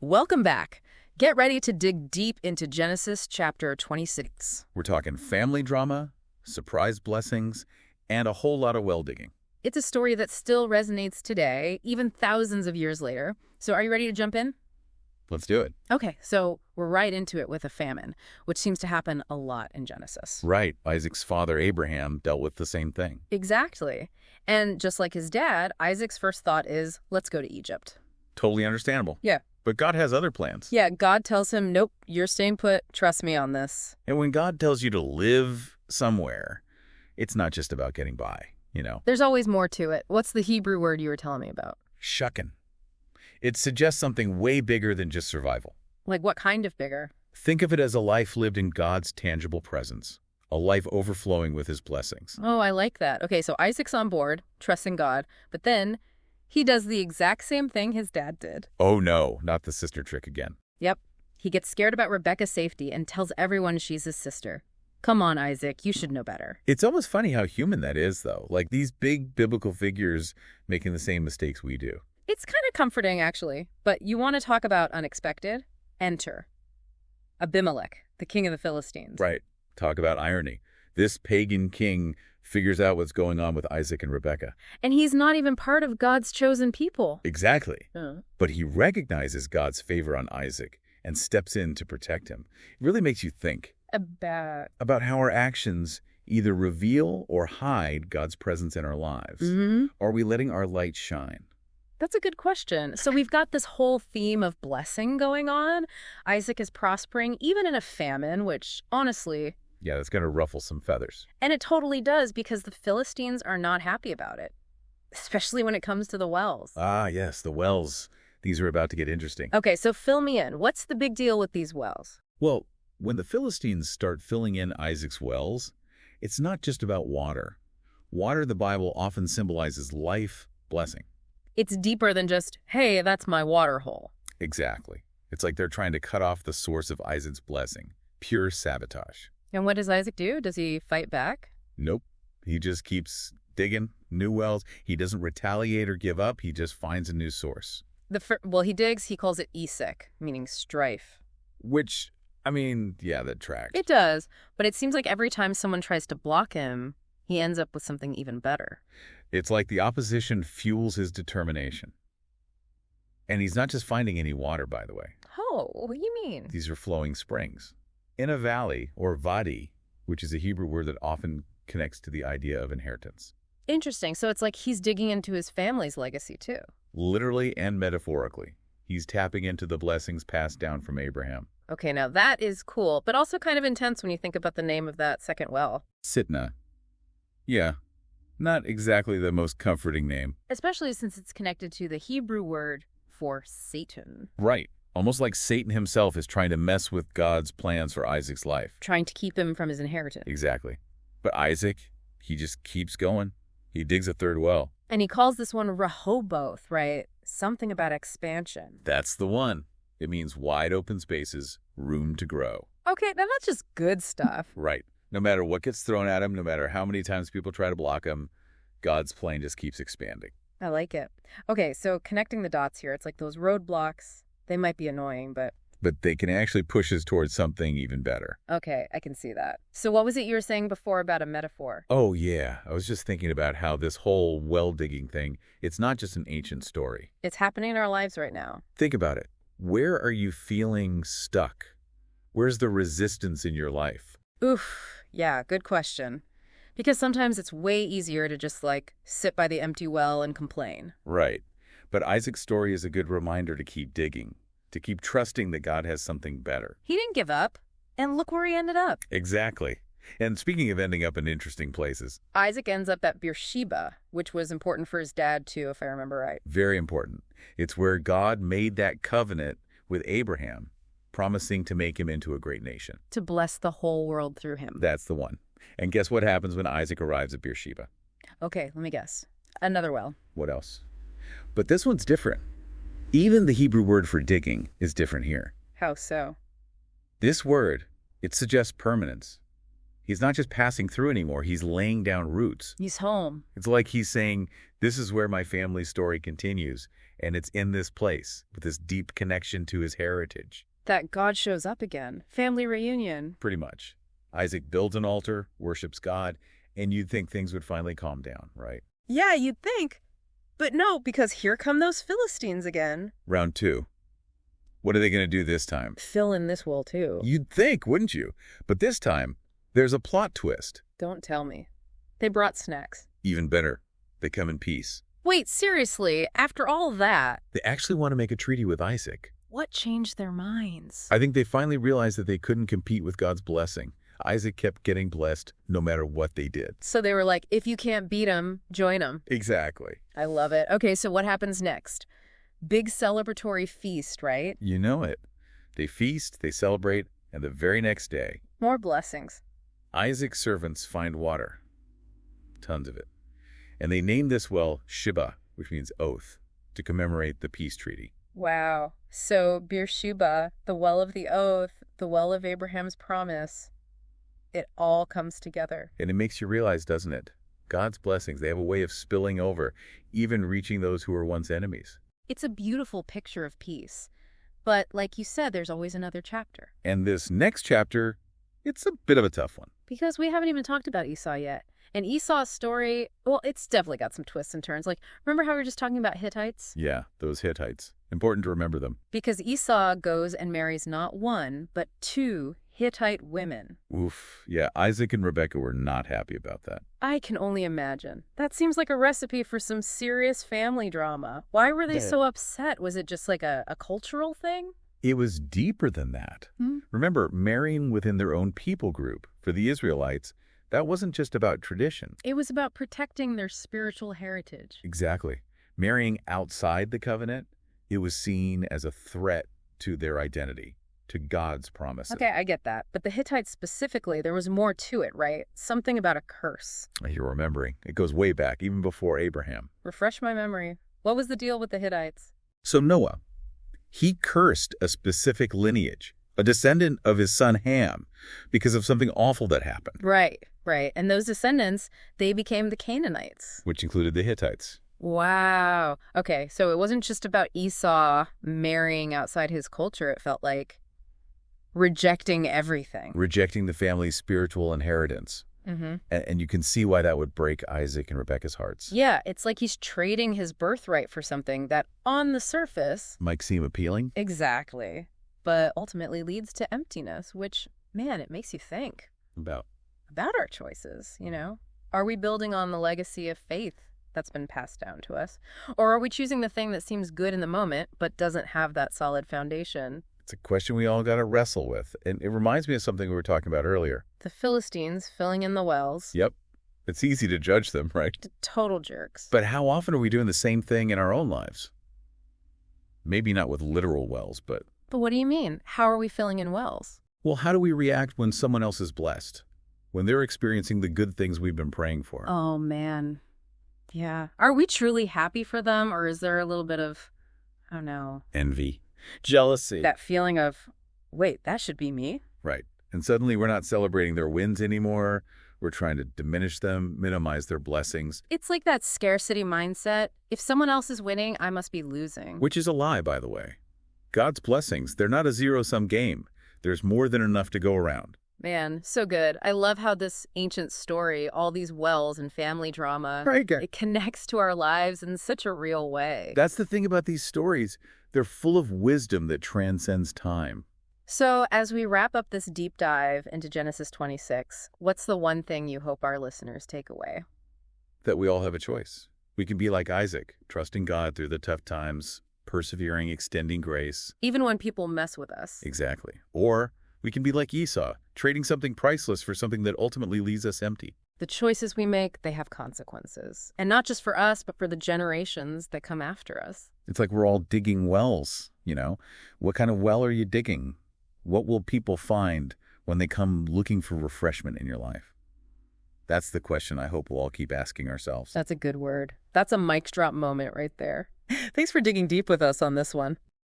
Welcome back. Get ready to dig deep into Genesis chapter 26. We're talking family drama, surprise blessings, and a whole lot of well digging. It's a story that still resonates today, even thousands of years later. So are you ready to jump in? Let's do it. Okay, so we're right into it with a famine, which seems to happen a lot in Genesis. Right. Isaac's father, Abraham, dealt with the same thing. Exactly. And just like his dad, Isaac's first thought is, let's go to Egypt. Totally understandable. Yeah. But God has other plans. Yeah, God tells him, nope, you're staying put. Trust me on this. And when God tells you to live somewhere, it's not just about getting by, There's always more to it. What's the Hebrew word you were telling me about? Shuckin'. It suggests something way bigger than just survival. Like what kind of bigger? Think of it as a life lived in God's tangible presence, a life overflowing with his blessings. Oh, I like that. Okay, so Isaac's on board, trusting God, but then he does the exact same thing his dad did. Oh no, not the sister trick again. Yep. He gets scared about Rebecca's safety and tells everyone she's his sister. Come on, Isaac, you should know better. It's almost funny how human that is, though. Like these big biblical figures making the same mistakes we do. It's kind of comforting, actually. But you want to talk about unexpected? Enter Abimelech, the king of the Philistines. Right. Talk about irony. This pagan king figures out what's going on with Isaac and Rebecca. And he's not even part of God's chosen people. Exactly. Uh. But he recognizes God's favor on Isaac and steps in to protect him. It really makes you think about how our actions either reveal or hide God's presence in our lives. Mm-hmm. Are we letting our light shine? That's a good question. So we've got this whole theme of blessing going on. Isaac is prospering, even in a famine, which, honestly... Yeah, that's going to ruffle some feathers. And it totally does, because the Philistines are not happy about it, especially when it comes to the wells. Ah, yes, the wells. These are about to get interesting. Okay, so fill me in. What's the big deal with these wells? Well, when the Philistines start filling in Isaac's wells, it's not just about water. Water, the Bible often symbolizes life, blessing. It's deeper than just, hey, that's my water hole. Exactly. It's like they're trying to cut off the source of Isaac's blessing. Pure sabotage. And what does Isaac do? Does he fight back? Nope. He just keeps digging new wells. He doesn't retaliate or give up. He just finds a new source. Well, he digs, he calls it Esek, meaning strife. Which, yeah, that tracks. It does, but it seems like every time someone tries to block him, he ends up with something even better. It's like the opposition fuels his determination. And he's not just finding any water, by the way. Oh, what do you mean? These are flowing springs. In a valley, or vadi, which is a Hebrew word that often connects to the idea of inheritance. Interesting. So it's like he's digging into his family's legacy, too. Literally and metaphorically. He's tapping into the blessings passed down from Abraham. Okay, now that is cool, but also kind of intense when you think about the name of that second well. Sitna. Yeah, not exactly the most comforting name. Especially since it's connected to the Hebrew word for Satan. Right. Almost like Satan himself is trying to mess with God's plans for Isaac's life. Trying to keep him from his inheritance. Exactly. But Isaac, he just keeps going. He digs a third well. And he calls this one Rehoboth, right? Something about expansion. That's the one. It means wide open spaces, room to grow. Okay, now that's just good stuff. Right. No matter what gets thrown at him, no matter how many times people try to block him, God's plan just keeps expanding. I like it. Okay, so connecting the dots here, it's like those roadblocks, they might be annoying, but they can actually push us towards something even better. Okay, I can see that. So what was it you were saying before about a metaphor? Oh, yeah. I was just thinking about how this whole well-digging thing, it's not just an ancient story. It's happening in our lives right now. Think about it. Where are you feeling stuck? Where's the resistance in your life? Oof, yeah, good question. Because sometimes it's way easier to just, sit by the empty well and complain. Right. But Isaac's story is a good reminder to keep digging, to keep trusting that God has something better. He didn't give up, and look where he ended up. Exactly. And speaking of ending up in interesting places, Isaac ends up at Beersheba, which was important for his dad, too, if I remember right. Very important. It's where God made that covenant with Abraham, promising to make him into a great nation. To bless the whole world through him. That's the one. And guess what happens when Isaac arrives at Beersheba? Okay, let me guess. Another well. What else? But this one's different. Even the Hebrew word for digging is different here. How so? This word, it suggests permanence. He's not just passing through anymore, he's laying down roots. He's home. It's like he's saying, this is where my family story continues, And it's in this place, with this deep connection to his heritage. That God shows up again. Family reunion. Pretty much. Isaac builds an altar, worships God, and you'd think things would finally calm down, right? Yeah, you'd think. But no, because here come those Philistines again. Round 2. What are they going to do this time? Fill in this wool, too. You'd think, wouldn't you? But this time, there's a plot twist. Don't tell me. They brought snacks. Even better, they come in peace. Wait, seriously, after all that, They actually want to make a treaty with Isaac. what changed their minds? I think they finally realized that they couldn't compete with God's blessing. Isaac kept getting blessed no matter what they did. So they were like, if you can't beat them, join them. Exactly. I love it. Okay, so what happens next? Big celebratory feast, right? You know it. They feast, they celebrate, and the very next day, More blessings. Isaac's servants find water. Tons of it. And they name this well Sheba, which means oath, to commemorate the peace treaty. Wow. So Beersheba, the well of the oath, the well of Abraham's promise, it all comes together. And it makes you realize, doesn't it? God's blessings, they have a way of spilling over, even reaching those who were once enemies. It's a beautiful picture of peace. But like you said, there's always another chapter. And this next chapter, it's a bit of a tough one. Because we haven't even talked about Esau yet. And Esau's story, well, it's definitely got some twists and turns. Like, remember how we were just talking about Hittites? Yeah, those Hittites. Important to remember them. Because Esau goes and marries not one, but 2 Hittite women. Oof. Yeah, Isaac and Rebekah were not happy about that. I can only imagine. That seems like a recipe for some serious family drama. Why were they so upset? Was it just like a cultural thing? It was deeper than that. Hmm? Remember, marrying within their own people group, for the Israelites, that wasn't just about tradition. It was about protecting their spiritual heritage. Exactly. Marrying outside the covenant, it was seen as a threat to their identity, to God's promises. Okay, I get that. But the Hittites specifically, there was more to it, right? Something about a curse. You're remembering. It goes way back, even before Abraham. Refresh my memory. What was the deal with the Hittites? So Noah, he cursed a specific lineage, a descendant of his son Ham, because of something awful that happened. Right. And those descendants, they became the Canaanites. Which included the Hittites. Wow. Okay, so it wasn't just about Esau marrying outside his culture, it felt like rejecting everything. Rejecting the family's spiritual inheritance. Mm-hmm. And you can see why that would break Isaac and Rebekah's hearts. Yeah, it's like he's trading his birthright for something that on the surface... Might seem appealing. Exactly. But ultimately leads to emptiness, which, man, it makes you think. About Our choices, you know? Are we building on the legacy of faith that's been passed down to us? Or are we choosing the thing that seems good in the moment but doesn't have that solid foundation? It's a question we all got to wrestle with. And it reminds me of something we were talking about earlier. The Philistines filling in the wells. Yep. It's easy to judge them, right? Total jerks. But how often are we doing the same thing in our own lives? Maybe not with literal wells, but... But what do you mean? How are we filling in wells? Well, how do we react when someone else is blessed? When they're experiencing the good things we've been praying for? Oh, man. Yeah. Are we truly happy for them, or is there a little bit of, I don't know... Envy. Jealousy. That feeling of, wait, that should be me? Right. And suddenly we're not celebrating their wins anymore. We're trying to diminish them, minimize their blessings. It's like that scarcity mindset. If someone else is winning, I must be losing. Which is a lie, by the way. God's blessings, they're not a zero-sum game. There's more than enough to go around. Man, so good. I love how this ancient story, all these wells and family drama, Right. it connects to our lives in such a real way. That's the thing about these stories. They're full of wisdom that transcends time. So as we wrap up this deep dive into Genesis 26, what's the one thing you hope our listeners take away? That we all have a choice. We can be like Isaac, trusting God through the tough times, persevering, extending grace. Even when people mess with us. Exactly. Or we can be like Esau, trading something priceless for something that ultimately leaves us empty. The choices we make, they have consequences. And not just for us, but for the generations that come after us. It's like we're all digging wells, you know? What kind of well are you digging? What will people find when they come looking for refreshment in your life? That's the question I hope we'll all keep asking ourselves. That's a good word. That's a mic drop moment right there. Thanks for digging deep with us on this one.